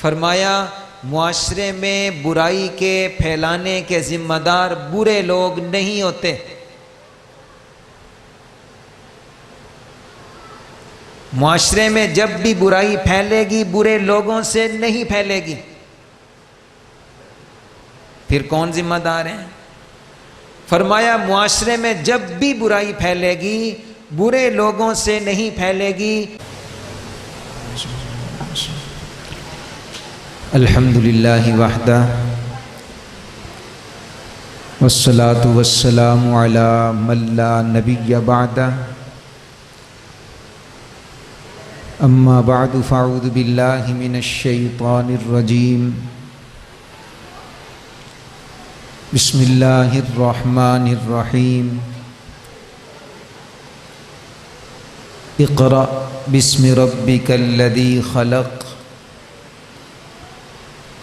فرمایا معاشرے میں برائی کے پھیلانے کے ذمہ دار برے لوگ نہیں ہوتے، معاشرے میں جب بھی برائی پھیلے گی برے لوگوں سے نہیں پھیلے گی، پھر کون ذمہ دار ہیں؟ فرمایا معاشرے میں جب بھی برائی پھیلے گی برے لوگوں سے نہیں پھیلے گی۔ الحمدللہ وحدہ والصلاة والسلام علی من لا نبی بعدہ، اما بعد فاعوذ باللہ من الشیطان الرجیم، بسم اللہ الرحمن الرحیم، اقرأ بسم ربک الذی خلق،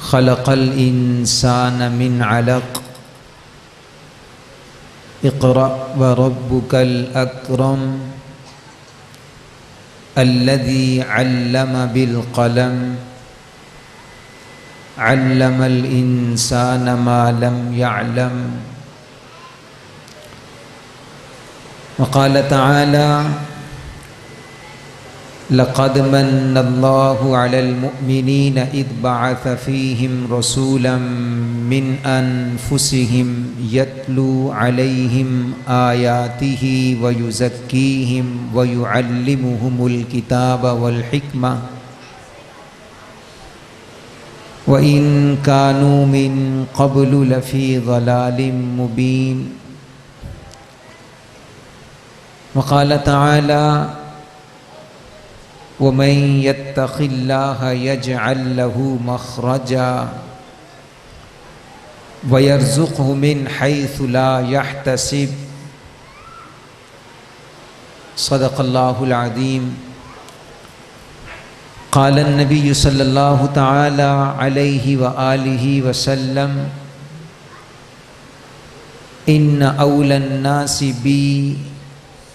خلق الانسان من علق، اقرأ وربک الاکرم، الذي علم بالقلم، علم الإنسان ما لم يعلم، وقال تعالى لقد من الله على المؤمنين إذ بعث فيهم رسولا من أنفسهم يتلو عليهم آياته ويزكيهم ويعلمهم الكتاب والحكمة وإن كانوا من قبل لفي ضلال مبين، وقال تعالى ومن يتق الله يجعل له مخرجا ويرزقه من حيث لا يحتسب، صدق الله العظيم۔ قال النبي صلى الله تعالى عليه وآله وسلم إن أولى الناس بي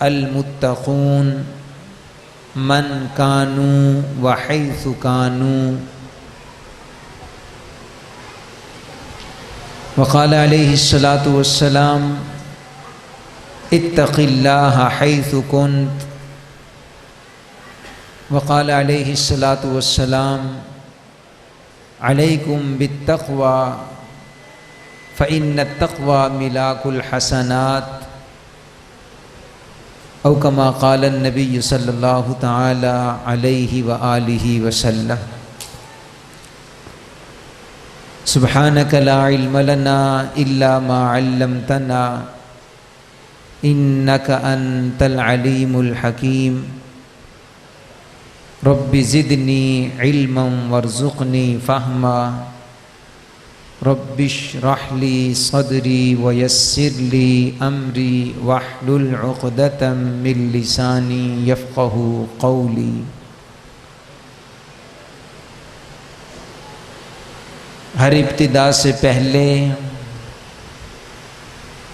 المتقون من كانوا وحيث كانوا، وقال عليه الصلاة والسلام اتق الله حيث كنت، وقال عليه الصلاة والسلام عليكم بالتقوى فإن التقوى ملاك الحسنات، او كما قال النبي صلى الله تعالى عليه وآله وسلم۔ سبحانك لا علم لنا إلا ما علمتنا إنك أنت العليم الحكيم، رب زدني علما وارزقني فهما، رب اشرح لي صدري ويسر لي أمري واحلل عقدة من لساني يفقه قولي۔ ہر ابتدا سے پہلے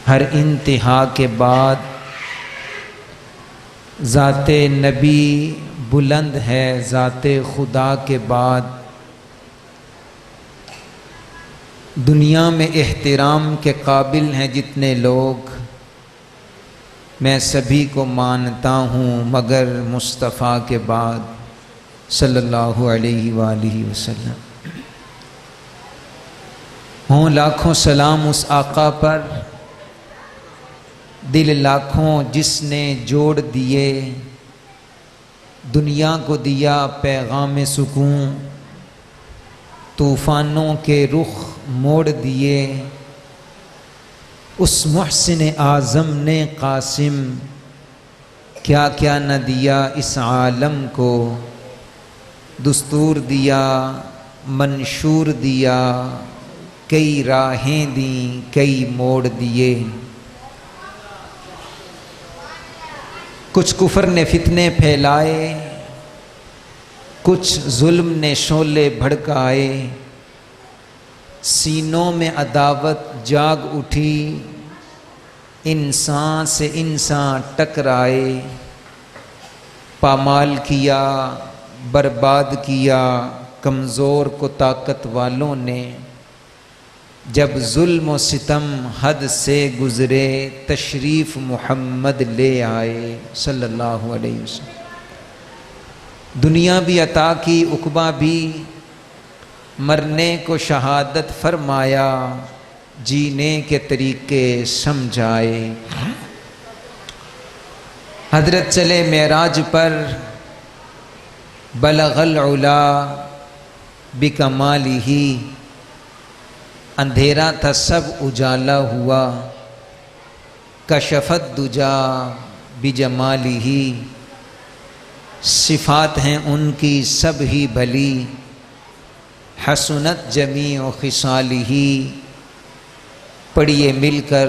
ہر انتہا کے بعد ذات نبی بلند ہے، ذات خدا کے بعد دنیا میں احترام کے قابل ہیں جتنے لوگ، میں سبھی کو مانتا ہوں مگر مصطفیٰ کے بعد صلی اللہ علیہ وآلہ وسلم۔ ہوں لاکھوں سلام اس آقا پر، دل لاکھوں جس نے جوڑ دیے، دنیا کو دیا پیغام سکون، طوفانوں کے رخ موڑ دیے، اس محسن اعظم نے قاسم کیا کیا نہ دیا اس عالم کو، دستور دیا منشور دیا، کئی راہیں دیں کئی موڑ دیے، کچھ کفر نے فتنے پھیلائے، کچھ ظلم نے شعلے بھڑکائے، سینوں میں عداوت جاگ اٹھی، انسان سے انسان ٹکرائے، پامال کیا برباد کیا کمزور کو طاقت والوں نے جب ظلم و ستم حد سے گزرے تشریف محمد لے آئے صلی اللہ علیہ وسلم۔ دنیا بھی عطا کی، عقبہ بھی، مرنے کو شہادت فرمایا، جینے کے طریقے سمجھائے۔ حضرت چلے معراج پر، بلغ العلا بکمالہ، اندھیرا تھا سب اجالا ہوا، کشف الدجا بجمالہ، صفات ہیں ان کی سب ہی بھلی، حسنت جمیع خصالہ، پڑھیے مل کر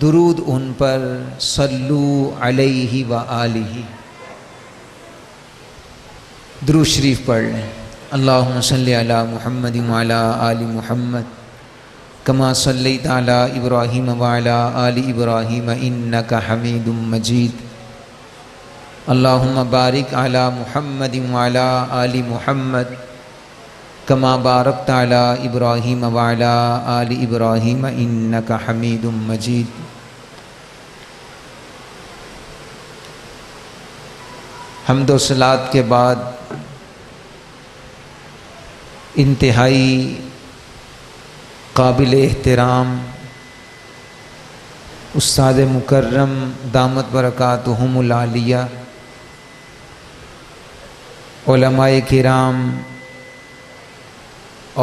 درود ان پر، صلو علیہ وآلہ۔ درود شریف پڑھ لیں۔ اللہم صلی علی محمد وعلی آل محمد کما صلیت علی ابراہیم وعلی آل ابراہیم انک حمید مجید۔ اللہم بارک علی محمد وعلی آل محمد کما بارکت علی ابراہیم وعلی آل ابراہیم انک حمید مجید۔ حمد و صلوات کے بعد انتہائی قابل احترام استاد مکرم دامت برکاتہم العالیہ، علماء کرام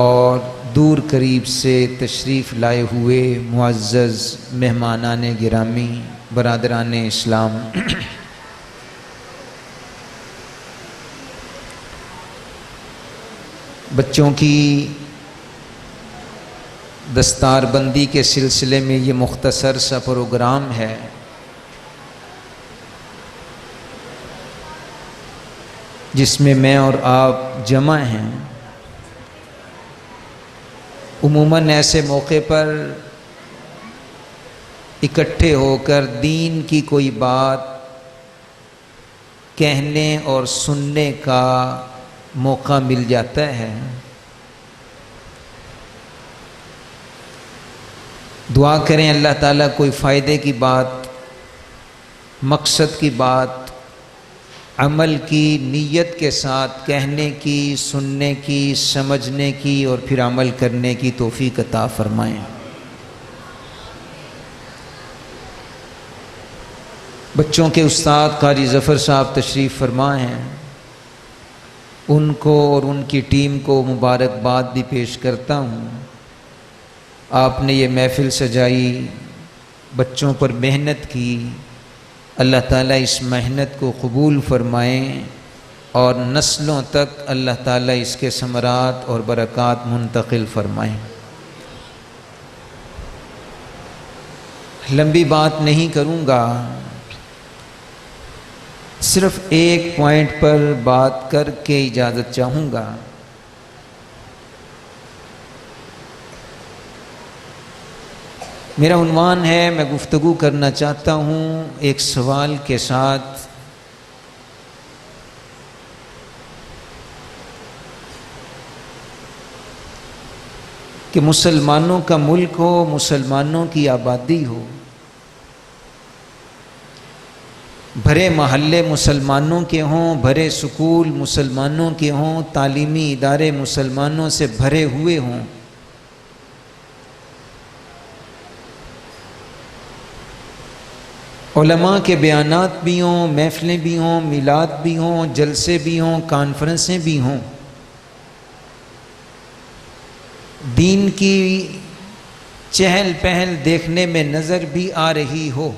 اور دور قریب سے تشریف لائے ہوئے معزز مہمانان گرامی، برادران اسلام، بچوں کی دستار بندی کے سلسلے میں یہ مختصر سا پروگرام ہے۔ جس میں میں اور آپ جمع ہیں۔ عموماً ایسے موقع پر اکٹھے ہو کر دین کی کوئی بات کہنے اور سننے کا موقع مل جاتا ہے۔ دعا کریں اللہ تعالیٰ کوئی فائدے کی بات، مقصد کی بات، عمل کی نیت کے ساتھ کہنے کی، سننے کی، سمجھنے کی اور پھر عمل کرنے کی توفیق عطا فرمائیں۔ بچوں کے استاد قاری ظفر صاحب تشریف فرما ہیں، ان کو اور ان کی ٹیم کو مبارکباد بھی پیش کرتا ہوں۔ آپ نے یہ محفل سجائی، بچوں پر محنت کی، اللہ تعالیٰ اس محنت کو قبول فرمائیں اور نسلوں تک اللہ تعالیٰ اس کے ثمرات اور برکات منتقل فرمائیں۔ لمبی بات نہیں کروں گا، صرف ایک پوائنٹ پر بات کر کے اجازت چاہوں گا۔ میرا عنوان ہے، میں گفتگو کرنا چاہتا ہوں ایک سوال کے ساتھ، کہ مسلمانوں کا ملک ہو، مسلمانوں کی آبادی ہو، بھرے محلے مسلمانوں کے ہوں، بھرے سکول مسلمانوں کے ہوں، تعلیمی ادارے مسلمانوں سے بھرے ہوئے ہوں، علماء کے بیانات بھی ہوں، محفلیں بھی ہوں، میلاد بھی ہوں، جلسے بھی ہوں، کانفرنسیں بھی ہوں، دین کی چہل پہل دیکھنے میں نظر بھی آ رہی ہو،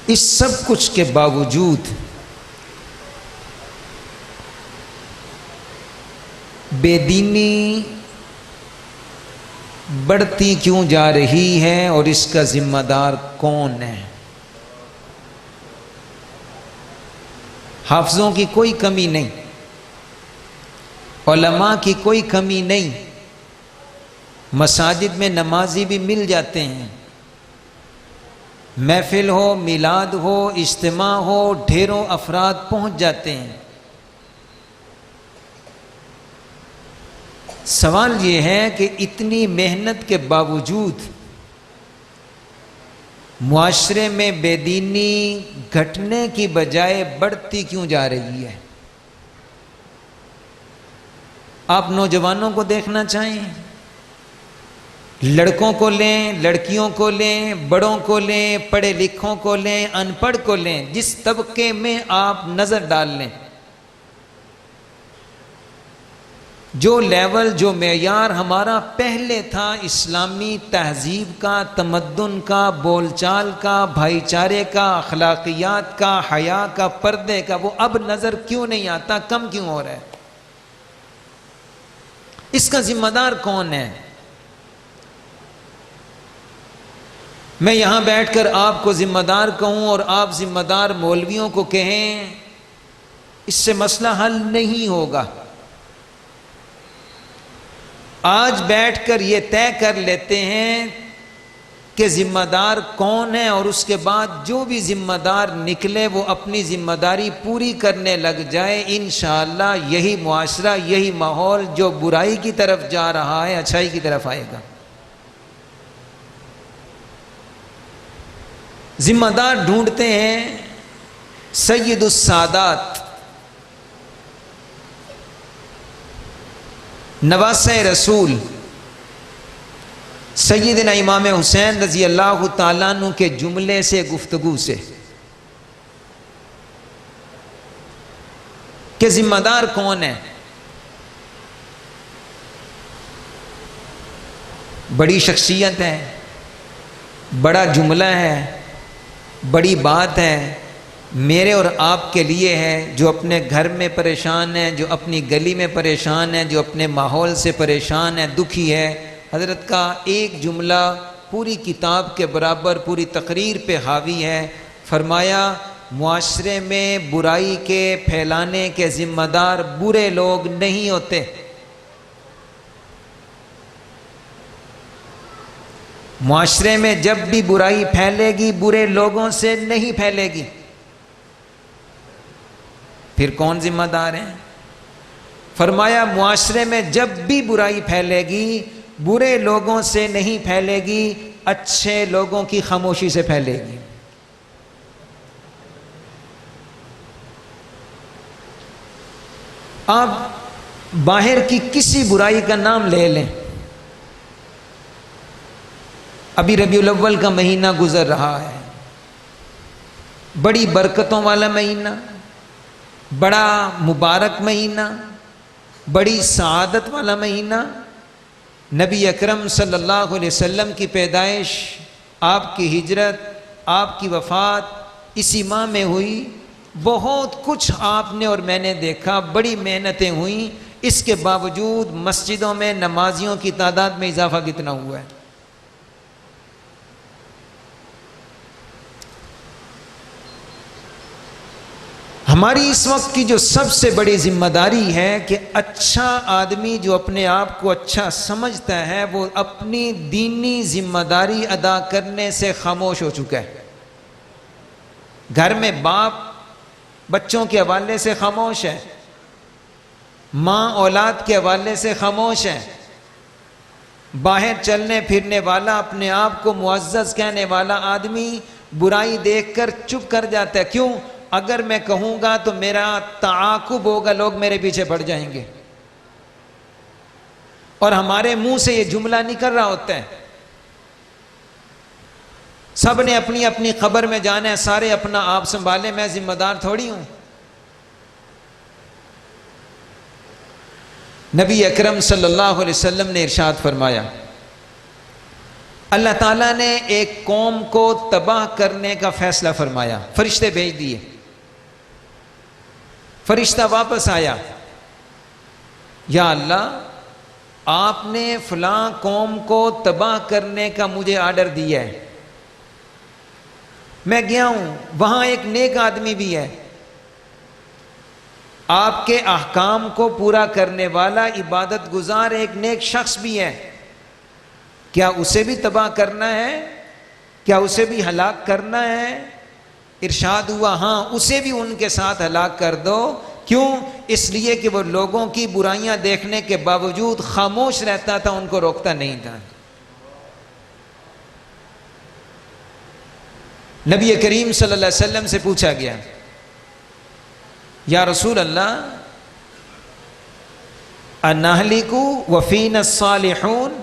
اس سب کچھ کے باوجود بے دینی بڑھتی کیوں جا رہی ہے اور اس کا ذمہ دار کون ہے؟ حافظوں کی کوئی کمی نہیں، علماء کی کوئی کمی نہیں، مساجد میں نمازی بھی مل جاتے ہیں، محفل ہو، میلاد ہو، اجتماع ہو، ڈھیروں افراد پہنچ جاتے ہیں۔ سوال یہ ہے کہ اتنی محنت کے باوجود معاشرے میں بے دینی گھٹنے کی بجائے بڑھتی کیوں جا رہی ہے؟ آپ نوجوانوں کو دیکھنا چاہیں، لڑکوں کو لیں، لڑکیوں کو لیں، بڑوں کو لیں، پڑھے لکھوں کو لیں، ان پڑھ کو لیں، جس طبقے میں آپ نظر ڈال لیں، جو لیول، جو معیار ہمارا پہلے تھا اسلامی تہذیب کا، تمدن کا، بول چال کا، بھائی چارے کا، اخلاقیات کا، حیا کا، پردے کا، وہ اب نظر کیوں نہیں آتا؟ کم کیوں ہو رہا ہے؟ اس کا ذمہ دار کون ہے؟ میں یہاں بیٹھ کر آپ کو ذمہ دار کہوں اور آپ ذمہ دار مولویوں کو کہیں، اس سے مسئلہ حل نہیں ہوگا۔ آج بیٹھ کر یہ طے کر لیتے ہیں کہ ذمہ دار کون ہے، اور اس کے بعد جو بھی ذمہ دار نکلے وہ اپنی ذمہ داری پوری کرنے لگ جائے۔ انشاءاللہ یہی معاشرہ، یہی ماحول جو برائی کی طرف جا رہا ہے، اچھائی کی طرف آئے گا۔ ذمہ دار ڈھونڈتے ہیں سید السادات، نواسہ رسول سیدنا امام حسین رضی اللہ تعالیٰ عنہ کے جملے سے، گفتگو سے، کہ ذمہ دار کون ہے۔ بڑی شخصیت ہے، بڑا جملہ ہے، بڑی بات ہے، میرے اور آپ کے لیے ہے، جو اپنے گھر میں پریشان ہے، جو اپنی گلی میں پریشان ہے، جو اپنے ماحول سے پریشان ہے، دکھی ہے۔ حضرت کا ایک جملہ پوری کتاب کے برابر، پوری تقریر پہ حاوی ہے۔ فرمایا معاشرے میں برائی کے پھیلانے کے ذمہ دار برے لوگ نہیں ہوتے، معاشرے میں جب بھی برائی پھیلے گی برے لوگوں سے نہیں پھیلے گی۔ پھر کون ذمہ دار ہیں؟ فرمایا معاشرے میں جب بھی برائی پھیلے گی برے لوگوں سے نہیں پھیلے گی، اچھے لوگوں کی خاموشی سے پھیلے گی۔ آپ باہر کی کسی برائی کا نام لے لیں، ابھی ربیع الاول کا مہینہ گزر رہا ہے، بڑی برکتوں والا مہینہ، بڑا مبارک مہینہ، بڑی سعادت والا مہینہ۔ نبی اکرم صلی اللہ علیہ وسلم کی پیدائش، آپ کی ہجرت، آپ کی وفات اسی ماہ میں ہوئی۔ بہت کچھ آپ نے اور میں نے دیکھا، بڑی محنتیں ہوئیں، اس کے باوجود مسجدوں میں نمازیوں کی تعداد میں اضافہ کتنا ہوا ہے؟ ہماری اس وقت کی جو سب سے بڑی ذمہ داری ہے کہ اچھا آدمی جو اپنے آپ کو اچھا سمجھتا ہے وہ اپنی دینی ذمہ داری ادا کرنے سے خاموش ہو چکا ہے۔ گھر میں باپ بچوں کے حوالے سے خاموش ہے، ماں اولاد کے حوالے سے خاموش ہے، باہر چلنے پھرنے والا، اپنے آپ کو معزز کہنے والا آدمی برائی دیکھ کر چپ کر جاتا ہے۔ کیوں؟ اگر میں کہوں گا تو میرا تعاقب ہوگا، لوگ میرے پیچھے پڑ جائیں گے، اور ہمارے منہ سے یہ جملہ نکل رہا ہوتا ہے، سب نے اپنی اپنی قبر میں جانا ہے، سارے اپنا آپ سنبھالیں، میں ذمہ دار تھوڑی ہوں۔ نبی اکرم صلی اللہ علیہ وسلم نے ارشاد فرمایا، اللہ تعالیٰ نے ایک قوم کو تباہ کرنے کا فیصلہ فرمایا، فرشتے بھیج دیے، فرشتہ واپس آیا، یا اللہ آپ نے فلاں قوم کو تباہ کرنے کا مجھے آرڈر دیا ہے، میں گیا ہوں، وہاں ایک نیک آدمی بھی ہے، آپ کے احکام کو پورا کرنے والا عبادت گزار ایک نیک شخص بھی ہے، کیا اسے بھی تباہ کرنا ہے؟ کیا اسے بھی ہلاک کرنا ہے؟ ارشاد ہوا ہاں اسے بھی ان کے ساتھ ہلاک کر دو۔ کیوں؟ اس لیے کہ وہ لوگوں کی برائیاں دیکھنے کے باوجود خاموش رہتا تھا، ان کو روکتا نہیں تھا۔ نبی کریم صلی اللہ علیہ وسلم سے پوچھا گیا یا رسول اللہ انہلک وفینا الصالحون،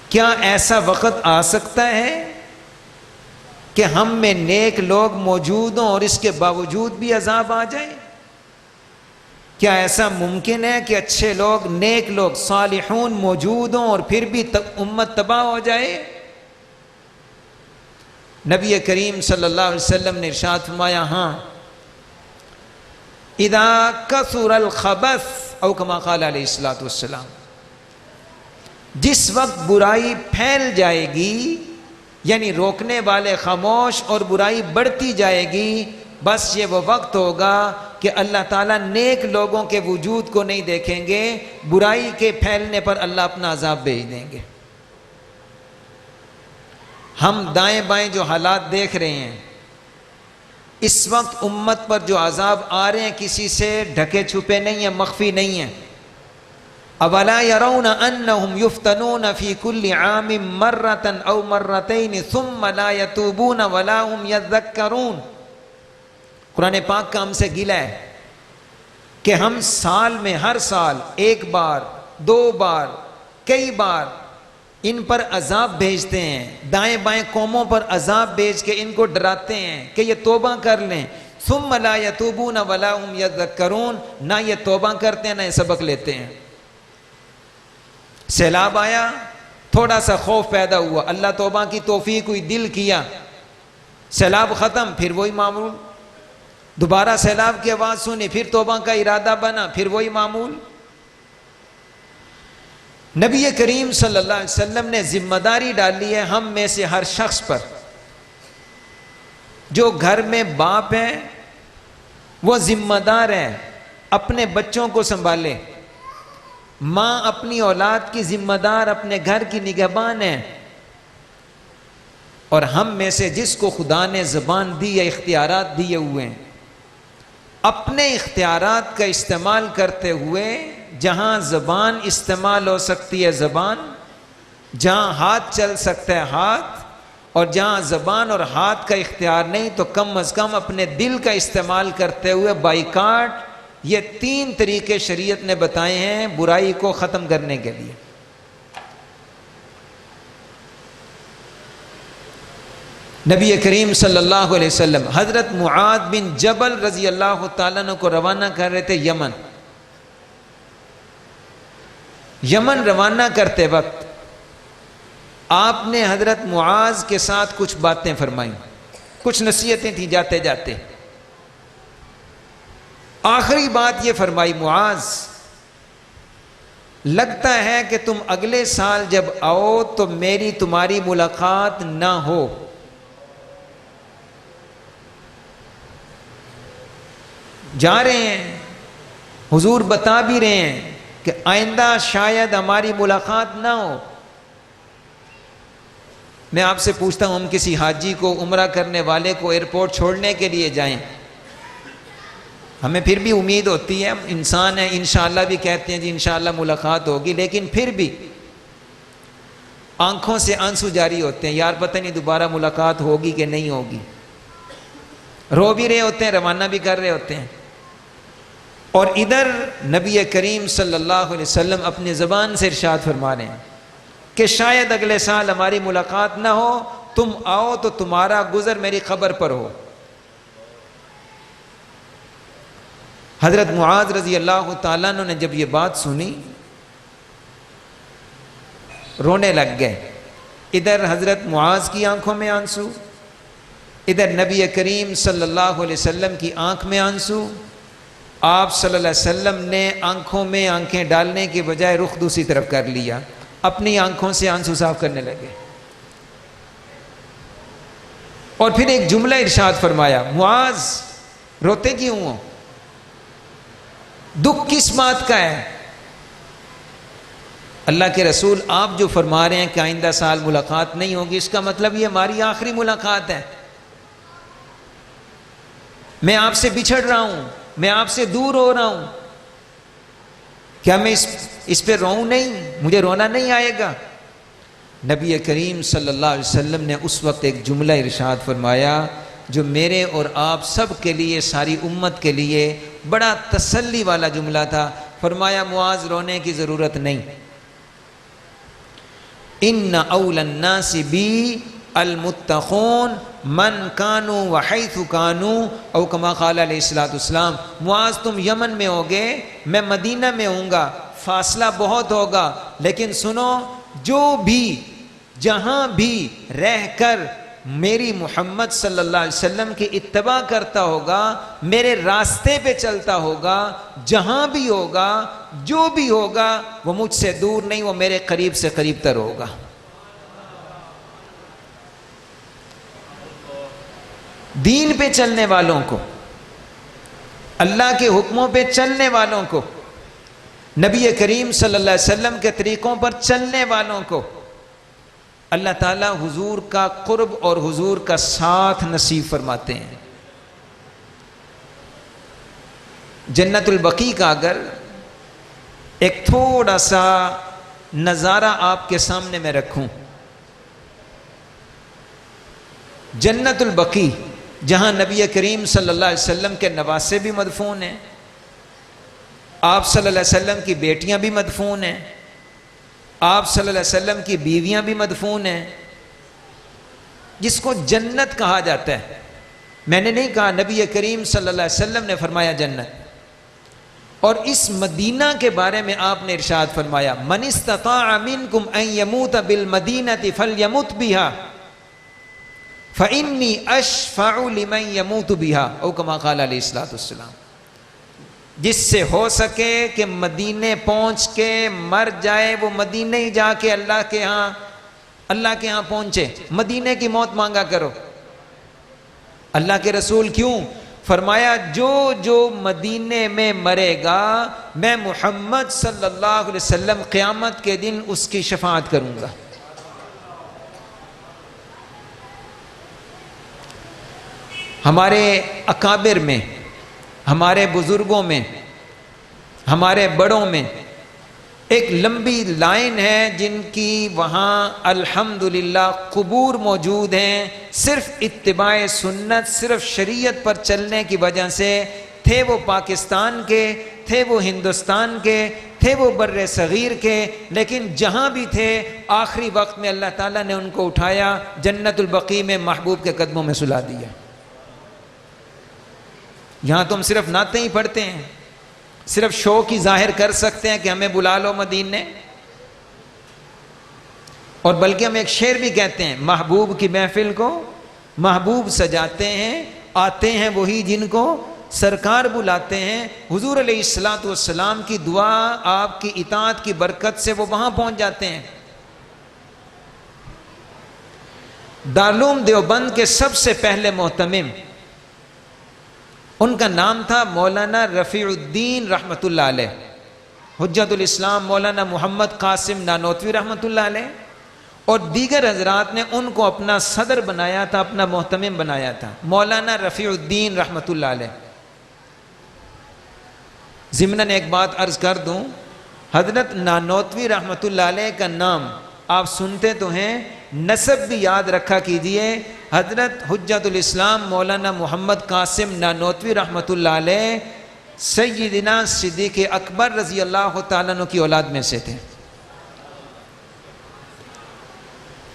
کیا ایسا وقت آ سکتا ہے کہ ہم میں نیک لوگ موجود ہوں اور اس کے باوجود بھی عذاب آ جائے؟ کیا ایسا ممکن ہے کہ اچھے لوگ، نیک لوگ، صالحون موجود ہوں اور پھر بھی امت تباہ ہو جائے؟ نبی کریم صلی اللہ علیہ وسلم نے ارشاد فرمایا ہاں، اذا کثر الخبث او کما قال علیہ الصلوۃ والسلام، جس وقت برائی پھیل جائے گی، یعنی روکنے والے خاموش اور برائی بڑھتی جائے گی، بس یہ وہ وقت ہوگا کہ اللہ تعالیٰ نیک لوگوں کے وجود کو نہیں دیکھیں گے، برائی کے پھیلنے پر اللہ اپنا عذاب بھیج دیں گے۔ ہم دائیں بائیں جو حالات دیکھ رہے ہیں، اس وقت امت پر جو عذاب آ رہے ہیں کسی سے ڈھکے چھپے نہیں ہیں، مخفی نہیں ہیں۔ اولا يرون انهم يفتنون في كل عام مرة او مرتين ثم لا يتوبون ولا هم يذكرون۔ قرآن پاک کا ہم سے گلہ ہے کہ ہم سال میں ہر سال ایک بار، دو بار، کئی بار ان پر عذاب بھیجتے ہیں، دائیں بائیں قوموں پر عذاب بھیج کے ان کو ڈراتے ہیں کہ یہ توبہ کر لیں۔ ثم لا يتوبون ولا هم يذكرون، نہ یہ توبہ کرتے ہیں نہ یہ سبق لیتے ہیں۔ سیلاب آیا، تھوڑا سا خوف پیدا ہوا، اللہ توبہ کی توفیق ہوئی، دل کیا، سیلاب ختم، پھر وہی معمول، دوبارہ سیلاب کی آواز سنی، پھر توبہ کا ارادہ بنا، پھر وہی معمول۔ نبی کریم صلی اللہ علیہ وسلم نے ذمہ داری ڈالی ہے ہم میں سے ہر شخص پر، جو گھر میں باپ ہے وہ ذمہ دار ہے، اپنے بچوں کو سنبھالے، ماں اپنی اولاد کی ذمہ دار، اپنے گھر کی نگہبان ہے، اور ہم میں سے جس کو خدا نے زبان دی ہے، اختیارات دیے ہوئے ہیں، اپنے اختیارات کا استعمال کرتے ہوئے جہاں زبان استعمال ہو سکتی ہے زبان، جہاں ہاتھ چل سکتا ہے ہاتھ، اور جہاں زبان اور ہاتھ کا اختیار نہیں تو کم از کم اپنے دل کا استعمال کرتے ہوئے بائیکاٹ، یہ 3 طریقے شریعت نے بتائے ہیں برائی کو ختم کرنے کے لیے۔ نبی کریم صلی اللہ علیہ وسلم حضرت معاذ بن جبل رضی اللہ تعالیٰ عنہ کو روانہ کر رہے تھے یمن۔ یمن روانہ کرتے وقت آپ نے حضرت معاذ کے ساتھ کچھ باتیں فرمائیں، کچھ نصیحتیں تھیں جاتے جاتے۔ آخری بات یہ فرمائی، معاذ لگتا ہے کہ تم اگلے سال جب آؤ تو میری تمہاری ملاقات نہ ہو۔ جا رہے ہیں، حضور بتا بھی رہے ہیں کہ آئندہ شاید ہماری ملاقات نہ ہو۔ میں آپ سے پوچھتا ہوں، ہم کسی حاجی کو، عمرہ کرنے والے کو ایئرپورٹ چھوڑنے کے لیے جائیں، ہمیں پھر بھی امید ہوتی ہے، انسان ہے، انشاءاللہ بھی کہتے ہیں جی انشاءاللہ ملاقات ہوگی، لیکن پھر بھی آنکھوں سے آنسو جاری ہوتے ہیں، یار پتہ نہیں دوبارہ ملاقات ہوگی کہ نہیں ہوگی، رو بھی رہے ہوتے ہیں، روانہ بھی کر رہے ہوتے ہیں۔ اور ادھر نبی کریم صلی اللہ علیہ وسلم اپنی زبان سے ارشاد فرما رہے ہیں کہ شاید اگلے سال ہماری ملاقات نہ ہو، تم آؤ تو تمہارا گزر میری قبر پر ہو۔ حضرت معاذ رضی اللہ تعالیٰ عنہ نے جب یہ بات سنی رونے لگ گئے، ادھر حضرت معاذ کی آنکھوں میں آنسو، ادھر نبی کریم صلی اللہ علیہ وسلم کی آنکھ میں آنسو۔ آپ صلی اللہ علیہ وسلم نے آنکھوں میں آنکھیں ڈالنے کے بجائے رخ دوسری طرف کر لیا، اپنی آنکھوں سے آنسو صاف کرنے لگے، اور پھر ایک جملہ ارشاد فرمایا، معاذ روتے کیوں ہو؟ دکھ کس بات کا ہے؟ اللہ کے رسول آپ جو فرما رہے ہیں کہ آئندہ سال ملاقات نہیں ہوگی، اس کا مطلب یہ ہماری آخری ملاقات ہے۔ میں آپ سے بچھڑ رہا ہوں، میں آپ سے دور ہو رہا ہوں، کیا میں اس پہ روؤں نہیں؟ مجھے رونا نہیں آئے گا؟ نبی کریم صلی اللہ علیہ وسلم نے اس وقت ایک جملہ ارشاد فرمایا جو میرے اور آپ سب کے لیے، ساری امت کے لیے بڑا تسلی والا جملہ تھا۔ فرمایا معاذ رونے کی ضرورت نہیں، ان اول الناس بی المتقون من کانوا وحیث کانوا، او کما قال علیہ الصلوۃ والسلام۔ معاذ تم یمن میں ہوگے، میں مدینہ میں ہوں گا، فاصلہ بہت ہوگا، لیکن سنو، جو بھی جہاں بھی رہ کر میری محمد صلی اللہ علیہ وسلم کی اتباع کرتا ہوگا، میرے راستے پہ چلتا ہوگا، جہاں بھی ہوگا، جو بھی ہوگا، وہ مجھ سے دور نہیں، وہ میرے قریب سے قریب تر ہوگا۔ دین پہ چلنے والوں کو، اللہ کے حکموں پہ چلنے والوں کو، نبی کریم صلی اللہ علیہ وسلم کے طریقوں پر چلنے والوں کو اللہ تعالیٰ حضور کا قرب اور حضور کا ساتھ نصیب فرماتے ہیں۔ جنت البقیع کا اگر ایک تھوڑا سا نظارہ آپ کے سامنے میں رکھوں، جنت البقیع جہاں نبی کریم صلی اللہ علیہ وسلم کے نواسے بھی مدفون ہیں، آپ صلی اللہ علیہ وسلم کی بیٹیاں بھی مدفون ہیں، آپ صلی اللہ علیہ وسلم کی بیویاں بھی مدفون ہیں، جس کو جنت کہا جاتا ہے۔ میں نے نہیں کہا، نبی کریم صلی اللہ علیہ وسلم نے فرمایا جنت۔ اور اس مدینہ کے بارے میں آپ نے ارشاد فرمایا، من استطاع منکم ان یموت بالمدینہ فلیمت بہا فانی اشفع لمن یموت بہا، او کما قال علیہ الصلوۃ والسلام۔ جس سے ہو سکے کہ مدینے پہنچ کے مر جائے، وہ مدینے ہی جا کے اللہ کے ہاں پہنچے، مدینے کی موت مانگا کرو۔ اللہ کے رسول کیوں؟ فرمایا جو مدینے میں مرے گا، میں محمد صلی اللہ علیہ وسلم قیامت کے دن اس کی شفاعت کروں گا۔ ہمارے اکابر میں، ہمارے بزرگوں میں، ہمارے بڑوں میں ایک لمبی لائن ہے جن کی وہاں الحمدللہ قبور موجود ہیں، صرف اتباع سنت، صرف شریعت پر چلنے کی وجہ سے۔ تھے وہ پاکستان کے، تھے وہ ہندوستان کے، تھے وہ بر صغیر کے، لیکن جہاں بھی تھے آخری وقت میں اللہ تعالیٰ نے ان کو اٹھایا، جنت البقیع میں محبوب کے قدموں میں سلا دیا۔ یہاں تو ہم صرف نعتیں ہی پڑھتے ہیں، صرف شوق ہی ظاہر کر سکتے ہیں کہ ہمیں بلا لو مدینے، اور بلکہ ہم ایک شعر بھی کہتے ہیں، محبوب کی محفل کو محبوب سجاتے ہیں، آتے ہیں وہی جن کو سرکار بلاتے ہیں۔ حضور علیہ الصلوۃ والسلام کی دعا، آپ کی اطاعت کی برکت سے وہ وہاں پہنچ جاتے ہیں۔ دارالعلوم دیوبند کے سب سے پہلے محتمم، ان کا نام تھا مولانا رفیع الدین رحمۃ اللہ علیہ، حجت الاسلام مولانا محمد قاسم نانوتوی رحمۃ اللہ علیہ، اور دیگر حضرات نے ان کو اپنا صدر بنایا تھا، اپنا محتمم بنایا تھا، مولانا رفیع الدین رحمۃ اللہ علیہ۔ ضمناً ایک بات عرض کر دوں، حضرت نانوتوی رحمۃ اللہ علیہ کا نام آپ سنتے تو ہیں، نسب بھی یاد رکھا کیجئے۔ حضرت حجت الاسلام مولانا محمد قاسم نانوتوی رحمۃ اللہ علیہ سیدنا صدیق اکبر رضی اللہ تعالیٰ عنہ کی اولاد میں سے تھے۔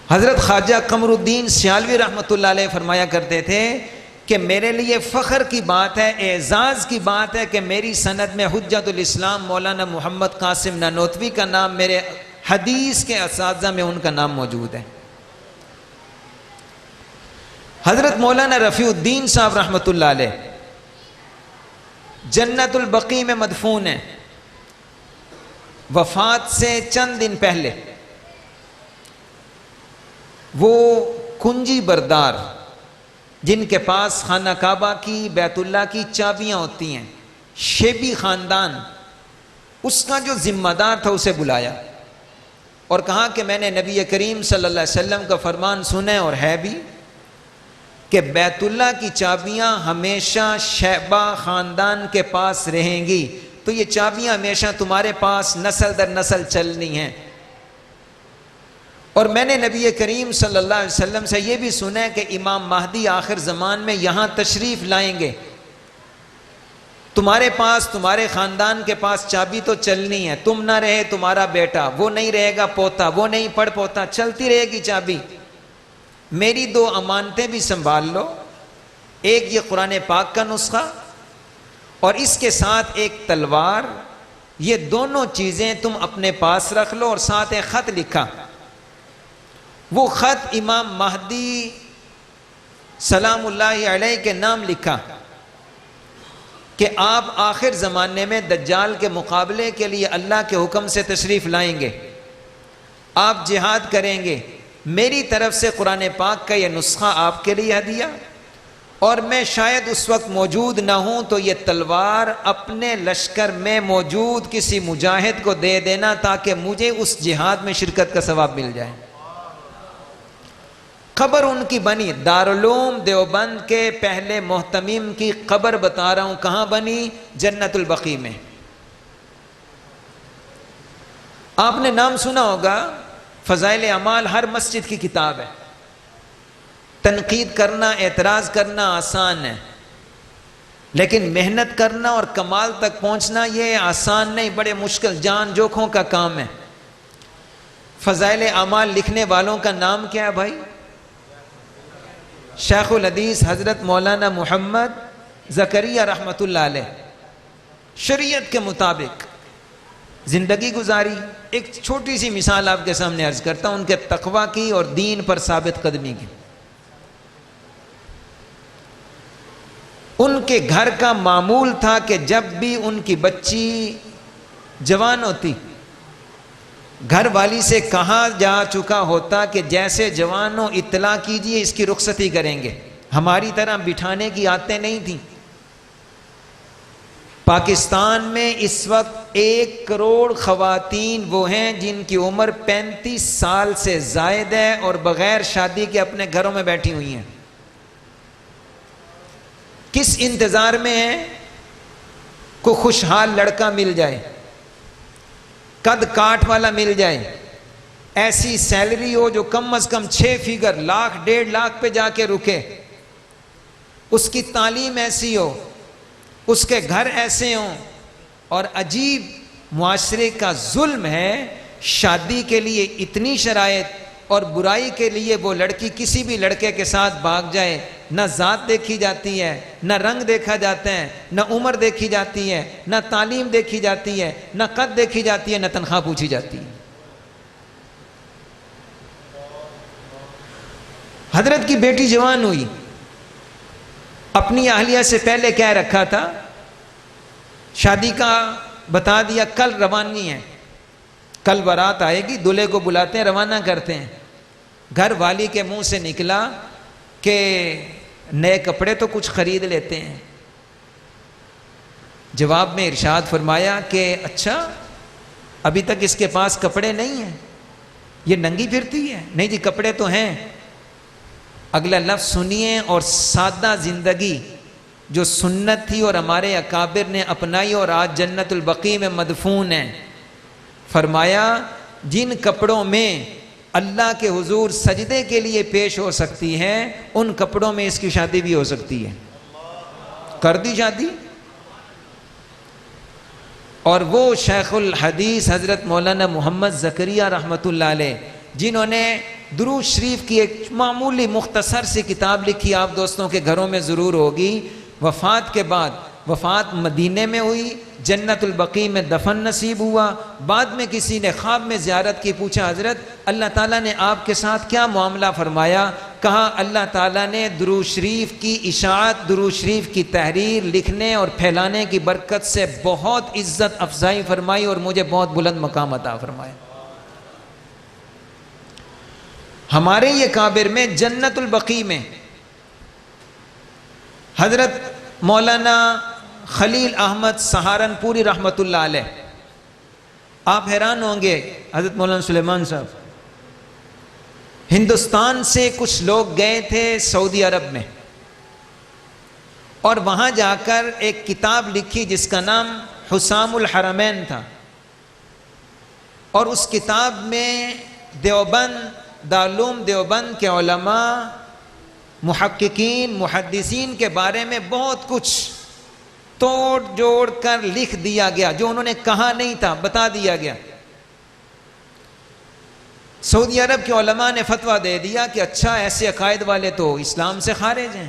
حضرت خواجہ قمر الدین سیالوی رحمۃ اللہ علیہ فرمایا کرتے تھے کہ میرے لیے فخر کی بات ہے، اعزاز کی بات ہے کہ میری سند میں حجت الاسلام مولانا محمد قاسم نانوتوی کا نام، میرے حدیث کے اساتذہ میں ان کا نام موجود ہے۔ حضرت مولانا رفیع الدین صاحب رحمۃ اللہ علیہ جنت البقیع میں مدفون ہیں۔ وفات سے چند دن پہلے وہ کنجی بردار جن کے پاس خانہ کعبہ کی، بیت اللہ کی چابیاں ہوتی ہیں، شیبی خاندان، اس کا جو ذمہ دار تھا اسے بلایا اور کہا کہ میں نے نبی کریم صلی اللہ علیہ وسلم کا فرمان سنا اور ہے بھی کہ بیت اللہ کی چابیاں ہمیشہ شیبہ خاندان کے پاس رہیں گی، تو یہ چابیاں ہمیشہ تمہارے پاس نسل در نسل چلنی ہیں۔ اور میں نے نبی کریم صلی اللہ علیہ وسلم سے یہ بھی سنا ہے کہ امام مہدی آخر زمان میں یہاں تشریف لائیں گے، تمہارے پاس، تمہارے خاندان کے پاس چابی تو چلنی ہے، تم نہ رہے تمہارا بیٹا، وہ نہیں رہے گا پوتا، وہ نہیں پڑھ پوتا، چلتی رہے گی چابی۔ میری دو امانتیں بھی سنبھال لو، ایک یہ قرآن پاک کا نسخہ اور اس کے ساتھ ایک تلوار، یہ دونوں چیزیں تم اپنے پاس رکھ لو، اور ساتھ ایک خط لکھا، وہ خط امام مہدی سلام اللہ علیہ کے نام لکھا کہ آپ آخر زمانے میں دجال کے مقابلے کے لیے اللہ کے حکم سے تشریف لائیں گے، آپ جہاد کریں گے، میری طرف سے قرآن پاک کا یہ نسخہ آپ کے لیے ہدیہ، اور میں شاید اس وقت موجود نہ ہوں تو یہ تلوار اپنے لشکر میں موجود کسی مجاہد کو دے دینا تاکہ مجھے اس جہاد میں شرکت کا ثواب مل جائے۔ قبر ان کی بنی دارالعلوم دیوبند کے پہلے محتمم کی قبر بتا رہا ہوں، کہاں بنی؟ جنت البقیع میں۔ آپ نے نام سنا ہوگا، فضائل اعمال ہر مسجد کی کتاب ہے، تنقید کرنا، اعتراض کرنا آسان ہے، لیکن محنت کرنا اور کمال تک پہنچنا یہ آسان نہیں، بڑے مشکل جان جوکھوں کا کام ہے۔ فضائل اعمال لکھنے والوں کا نام کیا ہے بھائی؟ شیخ الحدیث حضرت مولانا محمد زکریا رحمۃ اللہ علیہ، شریعت کے مطابق زندگی گزاری۔ ایک چھوٹی سی مثال آپ کے سامنے عرض کرتا ہوں ان کے تقویٰ کی اور دین پر ثابت قدمی کی۔ ان کے گھر کا معمول تھا کہ جب بھی ان کی بچی جوان ہوتی، گھر والی سے کہا جا چکا ہوتا کہ جیسے جوانوں اطلاع کیجئے اس کی رخصتی کریں گے، ہماری طرح بٹھانے کی عادتیں نہیں تھیں۔ پاکستان میں اس وقت 1 کروڑ خواتین وہ ہیں جن کی عمر 35 سال سے زائد ہے اور بغیر شادی کے اپنے گھروں میں بیٹھی ہوئی ہیں۔ کس انتظار میں ہیں؟ کوئی خوشحال لڑکا مل جائے، قد کاٹ والا مل جائے، ایسی سیلری ہو جو کم از کم 6 فگر، 1,00,000 1,50,000 پہ جا کے رکے، اس کی تعلیم ایسی ہو، اس کے گھر ایسے ہوں، اور عجیب معاشرے کا ظلم ہے، شادی کے لیے اتنی شرائط اور برائی کے لیے وہ لڑکی کسی بھی لڑکے کے ساتھ بھاگ جائے، نہ ذات دیکھی جاتی ہے، نہ رنگ دیکھا جاتا ہے، نہ عمر دیکھی جاتی ہے، نہ تعلیم دیکھی جاتی ہے، نہ قد دیکھی جاتی ہے، نہ تنخواہ پوچھی جاتی ہے۔ حضرت کی بیٹی جوان ہوئی، اپنی اہلیہ سے پہلے کہہ رکھا تھا، شادی کا بتا دیا، کل روانی ہے، کل بارات آئے گی، دولہے کو بلاتے ہیں، روانہ کرتے ہیں۔ گھر والی کے منہ سے نکلا کہ نئے کپڑے تو کچھ خرید لیتے ہیں۔ جواب میں ارشاد فرمایا کہ اچھا، ابھی تک اس کے پاس کپڑے نہیں ہیں، یہ ننگی پھرتی ہے؟ نہیں جی کپڑے تو ہیں۔ اگلا لفظ سنیے، اور سادہ زندگی جو سنت تھی اور ہمارے اکابر نے اپنائی اور آج جنت البقیع میں مدفون ہے، فرمایا جن کپڑوں میں اللہ کے حضور سجدے کے لیے پیش ہو سکتی ہے، ان کپڑوں میں اس کی شادی بھی ہو سکتی ہے۔ کر دی شادی۔ اور وہ شیخ الحدیث حضرت مولانا محمد زکریا رحمۃ اللہ علیہ، جنہوں نے درود شریف کی ایک معمولی مختصر سی کتاب لکھی، آپ دوستوں کے گھروں میں ضرور ہوگی، وفات کے بعد، وفات مدینے میں ہوئی، جنت البقیع میں دفن نصیب ہوا، بعد میں کسی نے خواب میں زیارت کی، پوچھا حضرت اللہ تعالیٰ نے آپ کے ساتھ کیا معاملہ فرمایا؟ کہا اللہ تعالیٰ نے درود شریف کی اشاعت، درود شریف کی تحریر، لکھنے اور پھیلانے کی برکت سے بہت عزت افزائی فرمائی اور مجھے بہت بلند مقام عطا فرمایا۔ ہمارے یہ کابر میں جنت البقیع میں حضرت مولانا خلیل احمد سہارنپوری رحمۃ اللہ علیہ، آپ حیران ہوں گے حضرت مولانا سلیمان صاحب، ہندوستان سے کچھ لوگ گئے تھے سعودی عرب میں، اور وہاں جا کر ایک کتاب لکھی جس کا نام حسام الحرمین تھا، اور اس کتاب میں دیوبند، دارالعلوم دیوبند کے علماء، محققین، محدثین کے بارے میں بہت کچھ توڑ جوڑ کر لکھ دیا گیا، جو انہوں نے کہا نہیں تھا بتا دیا گیا۔ سعودی عرب کے علماء نے فتویٰ دے دیا کہ اچھا ایسے عقائد والے تو اسلام سے خارج ہیں۔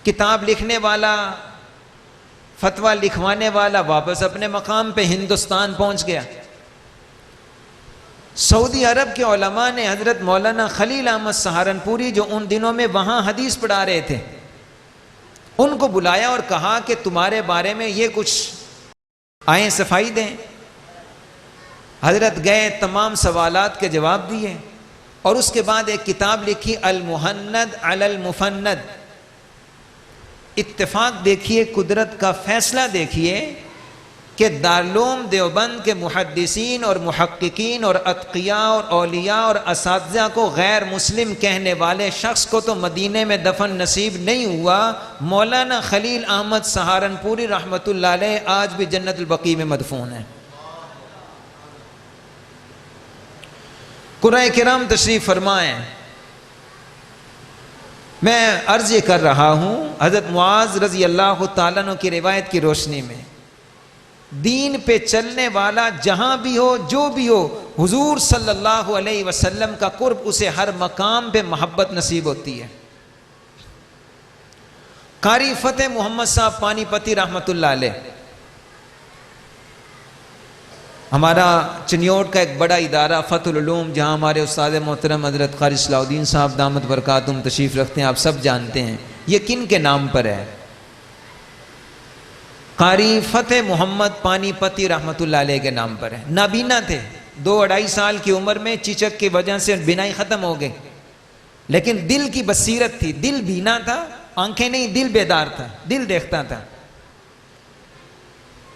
کتاب لکھنے والا، فتویٰ لکھوانے والا واپس اپنے مقام پہ ہندوستان پہنچ گیا۔ سعودی عرب کے علماء نے حضرت مولانا خلیل احمد سہارنپوری، جو ان دنوں میں وہاں حدیث پڑھا رہے تھے، ان کو بلایا اور کہا کہ تمہارے بارے میں یہ کچھ آئیں صفائی دیں۔ حضرت گئے، تمام سوالات کے جواب دیے، اور اس کے بعد ایک کتاب لکھی المہند علی المفند۔ اتفاق دیکھیے، قدرت کا فیصلہ دیکھیے کہ دارالعلوم دیوبند کے محدثین اور محققین اور اتقیاء اور اولیاء اور اساتذہ کو غیر مسلم کہنے والے شخص کو تو مدینے میں دفن نصیب نہیں ہوا، مولانا خلیل احمد سہارنپوری رحمۃ اللہ علیہ آج بھی جنت البقیع میں مدفون ہیں۔ قرآن کرام تشریف فرمائیں۔ میں عرض یہ کر رہا ہوں، حضرت معاذ رضی اللہ تعالیٰ عنہ کی روایت کی روشنی میں، دین پہ چلنے والا جہاں بھی ہو، جو بھی ہو، حضور صلی اللہ علیہ وسلم کا قرب اسے ہر مقام پہ محبت نصیب ہوتی ہے۔ قاری فتح محمد صاحب پانی پتی رحمۃ اللہ علیہ، ہمارا چنیوٹ کا ایک بڑا ادارہ فتح العلوم، جہاں ہمارے استاد محترم حضرت قاری صلاح الدین صاحب دامت برکاتہم تشریف رکھتے ہیں، آپ سب جانتے ہیں یہ کن کے نام پر ہے؟ قاری فتح محمد پانی پتی رحمۃ اللہ علیہ کے نام پر ہے۔ نابینا تھے، 2-2.5 سال کی عمر میں چیچک کی وجہ سے بینائی ختم ہو گئی، لیکن دل کی بصیرت تھی، دل بینا تھا، آنکھیں نہیں، دل بیدار تھا، دل دیکھتا تھا۔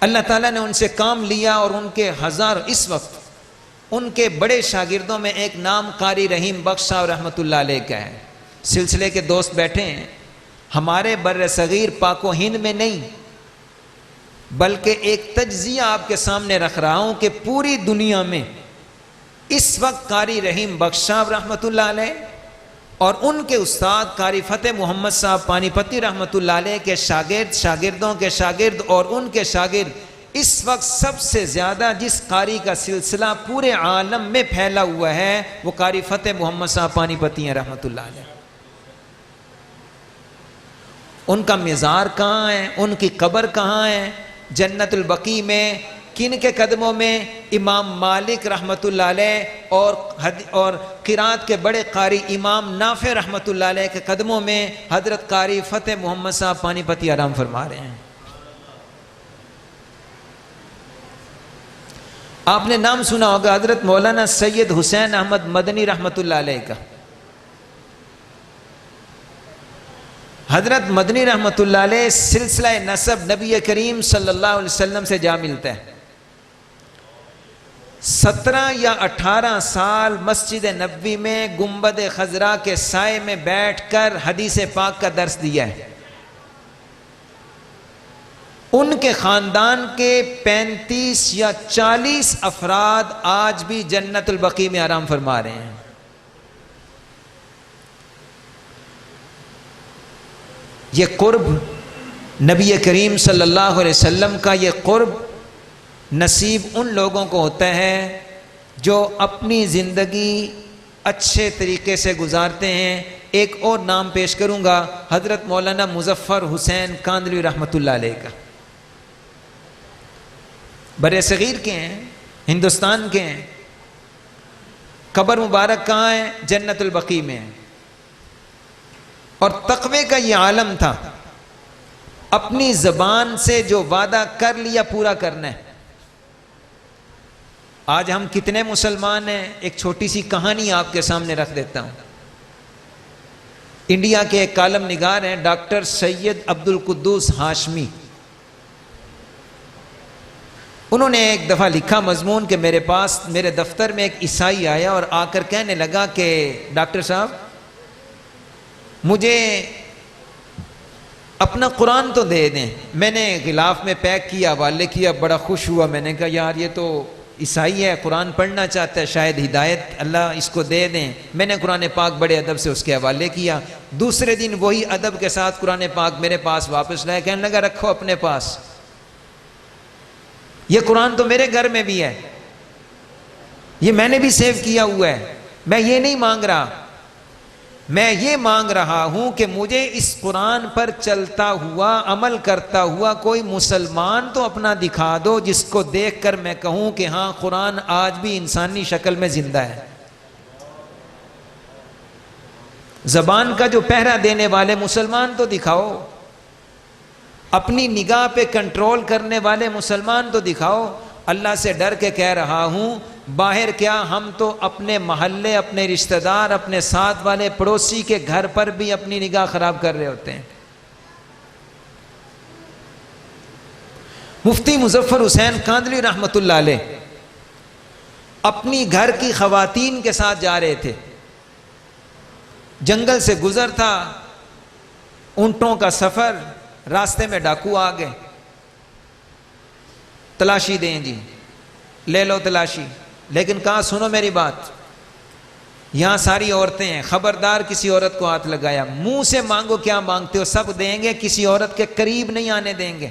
اللہ تعالیٰ نے ان سے کام لیا، اور ان کے ہزار، اس وقت ان کے بڑے شاگردوں میں ایک نام قاری رحیم بخش صاحب رحمۃ اللہ علیہ کا ہے۔ سلسلے کے دوست بیٹھے ہیں، ہمارے بر صغیر پاک و ہند میں نہیں، بلکہ ایک تجزیہ آپ کے سامنے رکھ رہا ہوں کہ پوری دنیا میں اس وقت قاری رحیم بخش صاحب رحمۃ اللہ علیہ اور ان کے استاد قاری فتح محمد صاحب پانی پتی رحمۃ اللہ علیہ کے شاگرد، شاگردوں کے شاگرد اور ان کے شاگرد، اس وقت سب سے زیادہ جس قاری کا سلسلہ پورے عالم میں پھیلا ہوا ہے وہ قاری فتح محمد صاحب پانی پتی ہیں رحمۃ اللہ علیہ۔ ان کا مزار کہاں ہے؟ ان کی قبر کہاں ہے؟ جنت البقیع میں۔ کن کے قدموں میں؟ امام مالک رحمۃ اللہ علیہ اور قرات کے بڑے قاری امام نافع رحمۃ اللہ علیہ کے قدموں میں حضرت قاری فتح محمد صاحب پانی پتی آرام فرما رہے ہیں۔ آپ نے نام سنا ہوگا حضرت مولانا سید حسین احمد مدنی رحمۃ اللہ علیہ کا۔ حضرت مدنی رحمۃ اللہ علیہ سلسلہ نسب نبی کریم صلی اللہ علیہ وسلم سے جا ملتا ہے۔ 17 یا 18 سال مسجد نبوی میں گنبد خضرا کے سائے میں بیٹھ کر حدیث پاک کا درس دیا ہے۔ ان کے خاندان کے 35 یا 40 افراد آج بھی جنت البقیع میں آرام فرما رہے ہیں۔ یہ قرب نبی کریم صلی اللہ علیہ وسلم کا، یہ قرب نصیب ان لوگوں کو ہوتا ہے جو اپنی زندگی اچھے طریقے سے گزارتے ہیں۔ ایک اور نام پیش کروں گا، حضرت مولانا مظفر حسین کاندھلوی رحمۃ اللہ علیہ کا۔ بر صغیر کے ہیں، ہندوستان کے ہیں۔ قبر مبارک کہاں ہے؟ جنت البقیع میں ہے۔ اور تقوی کا یہ عالم تھا، اپنی زبان سے جو وعدہ کر لیا پورا کرنا ہے۔ آج ہم کتنے مسلمان ہیں؟ ایک چھوٹی سی کہانی آپ کے سامنے رکھ دیتا ہوں۔ انڈیا کے ایک کالم نگار ہیں ڈاکٹر سید عبد القدوس ہاشمی۔ انہوں نے ایک دفعہ لکھا مضمون کہ میرے پاس میرے دفتر میں ایک عیسائی آیا اور آ کر کہنے لگا کہ ڈاکٹر صاحب مجھے اپنا قرآن تو دے دیں. میں نے غلاف میں پیک کیا, حوالے کیا, بڑا خوش ہوا. میں نے کہا یار یہ تو عیسائی ہے, قرآن پڑھنا چاہتا ہے, شاید ہدایت اللہ اس کو دے دیں. میں نے قرآن پاک بڑے ادب سے اس کے حوالے کیا. دوسرے دن وہی ادب کے ساتھ قرآن پاک میرے پاس واپس لائے, کہنے لگا رکھو اپنے پاس, یہ قرآن تو میرے گھر میں بھی ہے, یہ میں نے بھی سیو کیا ہوا ہے. میں یہ نہیں مانگ رہا, میں یہ مانگ رہا ہوں کہ مجھے اس قرآن پر چلتا ہوا عمل کرتا ہوا کوئی مسلمان تو اپنا دکھا دو جس کو دیکھ کر میں کہوں کہ ہاں قرآن آج بھی انسانی شکل میں زندہ ہے. زبان کا جو پہرا دینے والے مسلمان تو دکھاؤ, اپنی نگاہ پہ کنٹرول کرنے والے مسلمان تو دکھاؤ. اللہ سے ڈر کے کہہ رہا ہوں, باہر کیا ہم تو اپنے محلے, اپنے رشتہ دار, اپنے ساتھ والے پڑوسی کے گھر پر بھی اپنی نگاہ خراب کر رہے ہوتے ہیں. مفتی مظفر حسین کاندھلی رحمۃ اللہ علیہ اپنی گھر کی خواتین کے ساتھ جا رہے تھے, جنگل سے گزر تھا, اونٹوں کا سفر, راستے میں ڈاکو آ گئے. تلاشی دیں جی, لے لو تلاشی, لیکن کہا سنو میری بات, یہاں ساری عورتیں ہیں, خبردار کسی عورت کو ہاتھ لگایا, منہ سے مانگو کیا مانگتے ہو سب دیں گے, کسی عورت کے قریب نہیں آنے دیں گے.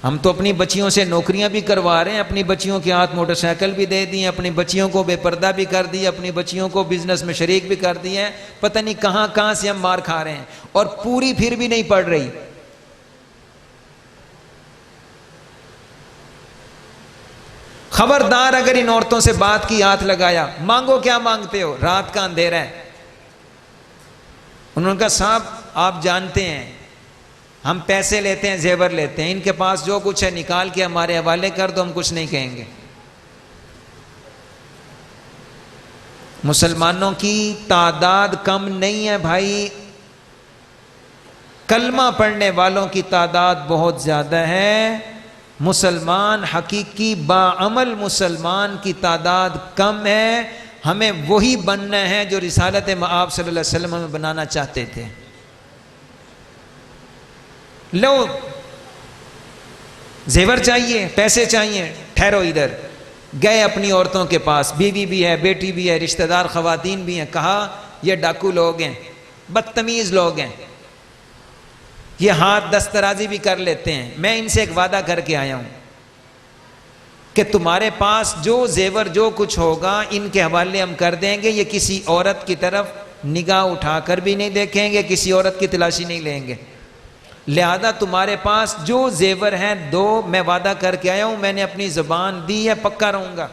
ہم تو اپنی بچیوں سے نوکریاں بھی کروا رہے ہیں, اپنی بچیوں کے ہاتھ موٹر سائیکل بھی دے دی, اپنی بچیوں کو بے پردہ بھی کر دی, اپنی بچیوں کو بزنس میں شریک بھی کر دی ہے. پتہ نہیں کہاں کہاں سے ہم مار کھا رہے ہیں, اور پوری پھر بھی نہیں پڑ رہی. خبردار اگر ان عورتوں سے بات کی, ہاتھ لگایا, مانگو کیا مانگتے ہو, رات کا اندھیرا ہے. انہوں نے کہا صاحب آپ جانتے ہیں ہم پیسے لیتے ہیں, زیور لیتے ہیں, ان کے پاس جو کچھ ہے نکال کے ہمارے حوالے کر دو, ہم کچھ نہیں کہیں گے. مسلمانوں کی تعداد کم نہیں ہے بھائی, کلمہ پڑھنے والوں کی تعداد بہت زیادہ ہے. مسلمان حقیقی باعمل مسلمان کی تعداد کم ہے. ہمیں وہی بننا ہے جو رسالت مآب صلی اللہ علیہ وسلم میں بنانا چاہتے تھے. لو زیور چاہیے, پیسے چاہیے, ٹھہرو ادھر. گئے اپنی عورتوں کے پاس, بیوی بھی ہے, بیٹی بھی ہے, رشتہ دار خواتین بھی ہیں. کہا یہ ڈاکو لوگ ہیں, بدتمیز لوگ ہیں, یہ ہاتھ دسترازی بھی کر لیتے ہیں. میں ان سے ایک وعدہ کر کے آیا ہوں کہ تمہارے پاس جو زیور جو کچھ ہوگا ان کے حوالے ہم کر دیں گے. یہ کسی عورت کی طرف نگاہ اٹھا کر بھی نہیں دیکھیں گے, کسی عورت کی تلاشی نہیں لیں گے. لہذا تمہارے پاس جو زیور ہیں دو, میں وعدہ کر کے آیا ہوں, میں نے اپنی زبان دی ہے, پکا رہوں گا.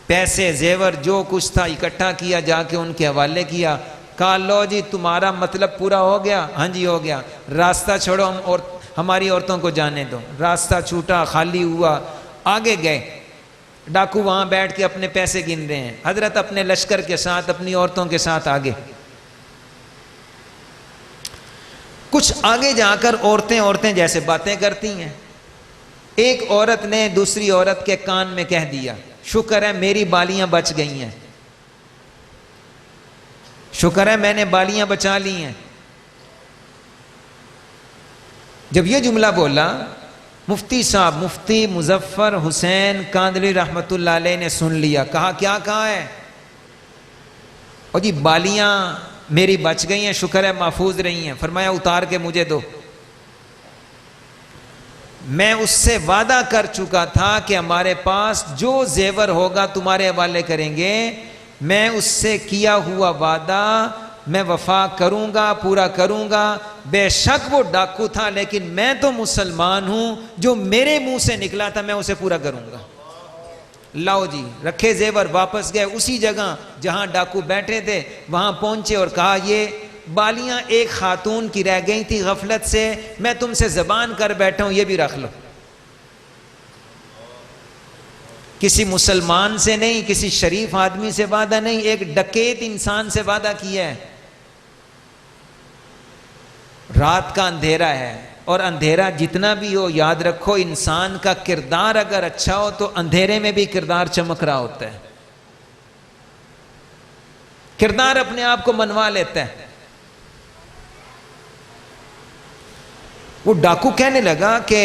پیسے زیور جو کچھ تھا اکٹھا کیا, جا کے ان کے حوالے کیا. کہا لو جی تمہارا مطلب پورا ہو گیا. ہاں جی ہو گیا, راستہ چھوڑو, ہم اور ہماری عورتوں کو جانے دو. راستہ چھوٹا, خالی ہوا, آگے گئے. ڈاکو وہاں بیٹھ کے اپنے پیسے گن رہے ہیں, حضرت اپنے لشکر کے ساتھ اپنی عورتوں کے ساتھ آگے. کچھ آگے جا کر عورتیں جیسے باتیں کرتی ہیں. ایک عورت نے دوسری عورت کے کان میں کہہ دیا, شکر ہے میری بالیاں بچ گئی ہیں, شکر ہے میں نے بالیاں بچا لی ہیں. جب یہ جملہ بولا, مفتی صاحب مفتی مظفر حسین کاندھلی رحمۃ اللہ علیہ نے سن لیا. کہا کیا کہا ہے؟ اور جی بالیاں میری بچ گئی ہیں, شکر ہے محفوظ رہی ہیں. فرمایا اتار کے مجھے دو. میں اس سے وعدہ کر چکا تھا کہ ہمارے پاس جو زیور ہوگا تمہارے حوالے کریں گے. میں اس سے کیا ہوا وعدہ میں وفا کروں گا, پورا کروں گا. بے شک وہ ڈاکو تھا, لیکن میں تو مسلمان ہوں, جو میرے منہ سے نکلا تھا میں اسے پورا کروں گا. لاؤ جی, رکھے زیور, واپس گئے. اسی جگہ جہاں ڈاکو بیٹھے تھے وہاں پہنچے اور کہا یہ بالیاں ایک خاتون کی رہ گئی تھی غفلت سے, میں تم سے زبان کر بیٹھا ہوں, یہ بھی رکھ لو. کسی مسلمان سے نہیں, کسی شریف آدمی سے وعدہ نہیں, ایک ڈکیت انسان سے وعدہ کیا ہے. رات کا اندھیرا ہے, اور اندھیرا جتنا بھی ہو، یاد رکھو انسان کا کردار اگر اچھا ہو تو اندھیرے میں بھی کردار چمک رہا ہوتا ہے، کردار اپنے آپ کو منوا لیتا ہے۔ وہ ڈاکو کہنے لگا کہ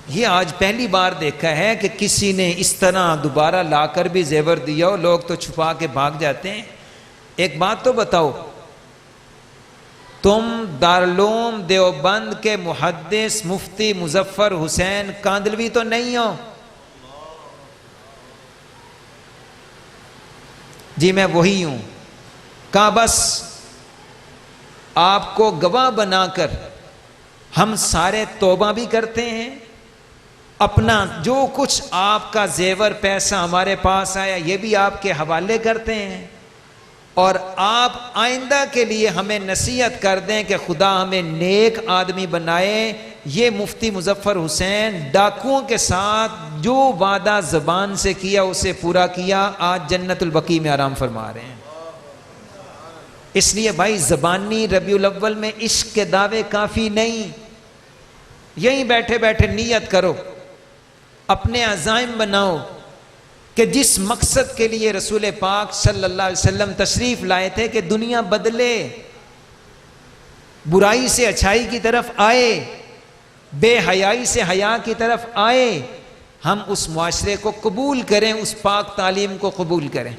یہ آج پہلی بار دیکھا ہے کہ کسی نے اس طرح دوبارہ لا کر بھی زیور دیا ہو، لوگ تو چھپا کے بھاگ جاتے ہیں۔ ایک بات تو بتاؤ، تم دارالعلوم دیوبند کے محدث مفتی مظفر حسین کاندلوی تو نہیں ہو؟ جی میں وہی ہوں۔ کہا بس آپ کو گواہ بنا کر ہم سارے توبہ بھی کرتے ہیں، اپنا جو کچھ آپ کا زیور پیسہ ہمارے پاس آیا یہ بھی آپ کے حوالے کرتے ہیں، اور آپ آئندہ کے لیے ہمیں نصیحت کر دیں کہ خدا ہمیں نیک آدمی بنائے۔ یہ مفتی مظفر حسین ڈاکوؤں کے ساتھ جو وعدہ زبان سے کیا اسے پورا کیا، آج جنت البقیع میں آرام فرما رہے ہیں۔ اس لیے بھائی زبانی ربیع الاول میں عشق کے دعوے کافی نہیں، یہیں بیٹھے بیٹھے نیت کرو، اپنے عزائم بناؤ کہ جس مقصد کے لیے رسول پاک صلی اللہ علیہ وسلم تشریف لائے تھے کہ دنیا بدلے، برائی سے اچھائی کی طرف آئے، بے حیائی سے حیا کی طرف آئے، ہم اس معاشرے کو قبول کریں، اس پاک تعلیم کو قبول کریں۔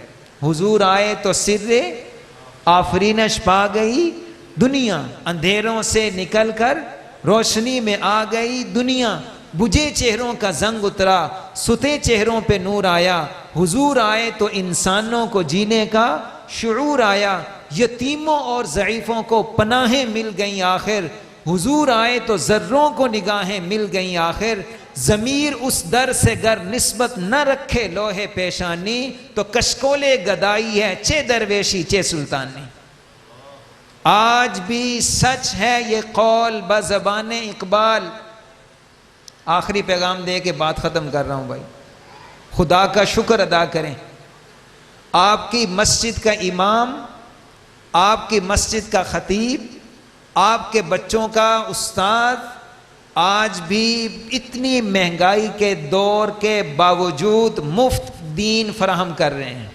حضور آئے تو سر آفرینش پا گئی دنیا، اندھیروں سے نکل کر روشنی میں آ گئی دنیا، بجھے چہروں کا زنگ اترا، ستے چہروں پہ نور آیا۔ حضور آئے تو انسانوں کو جینے کا شعور آیا، یتیموں اور ضعیفوں کو پناہیں مل گئیں آخر، حضور آئے تو ذروں کو نگاہیں مل گئیں آخر۔ ضمیر اس در سے گر نسبت نہ رکھے لوہے پیشانی، تو کشکولے گدائی ہے چے درویشی چے سلطانی۔ آج بھی سچ ہے یہ قول بزبان اقبال۔ آخری پیغام دے کے بات ختم کر رہا ہوں بھائی، خدا کا شکر ادا کریں، آپ کی مسجد کا امام، آپ کی مسجد کا خطیب، آپ کے بچوں کا استاد آج بھی اتنی مہنگائی کے دور کے باوجود مفت دین فراہم کر رہے ہیں۔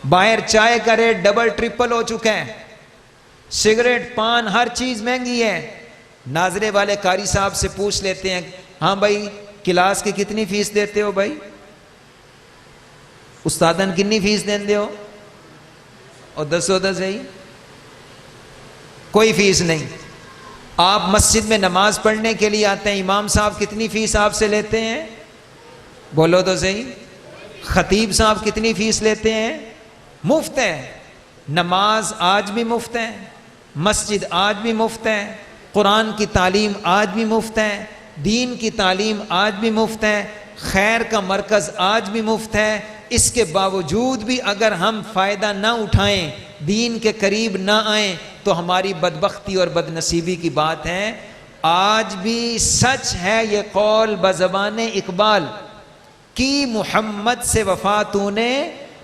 باہر چائے کا ریٹ ڈبل ٹرپل ہو چکا ہے، سگریٹ پان ہر چیز مہنگی ہے۔ ناظرے والے قاری صاحب سے پوچھ لیتے ہیں، ہاں بھائی کلاس کی کتنی فیس دیتے ہو بھائی؟ استادن کتنی فیس دیندے ہو؟ اور دسو دس ہے کوئی فیس نہیں۔ آپ مسجد میں نماز پڑھنے کے لیے آتے ہیں، امام صاحب کتنی فیس آپ سے لیتے ہیں؟ بولو تو صحیح۔ خطیب صاحب کتنی فیس لیتے ہیں؟ مفت ہے۔ نماز آج بھی مفت ہے، مسجد آج بھی مفت ہے، قرآن کی تعلیم آج بھی مفت ہے، دین کی تعلیم آج بھی مفت ہے، خیر کا مرکز آج بھی مفت ہے۔ اس کے باوجود بھی اگر ہم فائدہ نہ اٹھائیں، دین کے قریب نہ آئیں، تو ہماری بدبختی اور بدنصیبی کی بات ہے۔ آج بھی سچ ہے یہ قول بزبان اقبال کی محمد سے وفا تو نے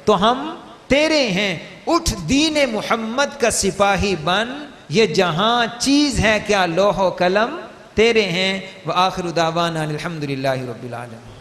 تو ہم تیرے ہیں، اٹھ دین محمد کا سپاہی بن، یہ جہاں چیز ہے کیا لوح و قلم تیرے ہیں۔ وآخر دعوانا الحمدللہ رب العالمین۔